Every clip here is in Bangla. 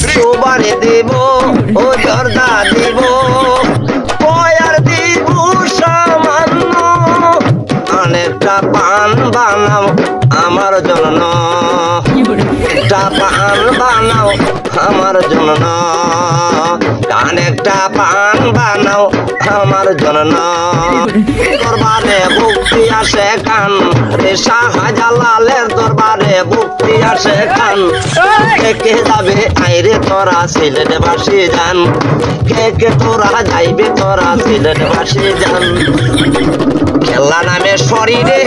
সুবারি দিব ও জর্দা দিব পয়ার দিব সামান্য অনেকটা পান বানাও আমার জন্য একটা পান বানাও আমার জন্য অনেকটা পান বানাও আমার জন্য দরবারে ভক্তি আসে কান রে শাহজালালের দরবারে ভক্তি আসে কান কে কে যাবে আইরে তোরা সিলেট বাসি যান কে কে তোরা যাইবে তোরা সিলেট বাসি যান খেলা নামে শরীরে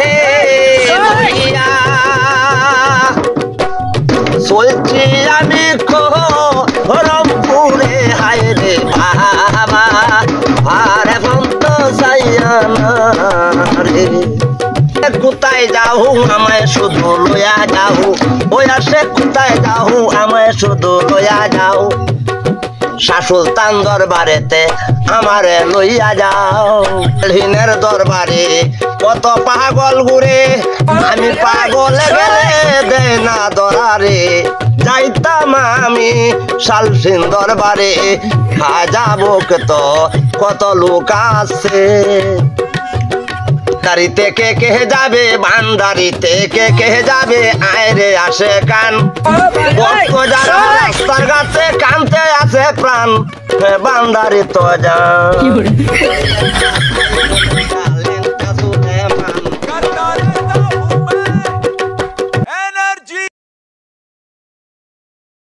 চলছি আমি রংপুরে হায় রে বাবা আর এখন তো চাইয়া রে কোথায় যাও আমায় শুধু লইয়া যাও ওই আসে কোথায় যাও আমায় শুধু লইয়া যাও শাসুলতান দরবারেতে আমারে লইয়া যাও হিনের দরবারে কত পাগল ঘুরে আমি পাগল গেলে দে না দরারে যাইতাম আমি শালসিন দরবারে যাবো কত লোক আছে দারিতে কে কে যাবে ভান্ডারিতে কে কে যাবে আয়রে আসে কান ভক্ত যারা রাস্তার কাছে কানতে আছে প্রাণ ভান্ডারি তো যা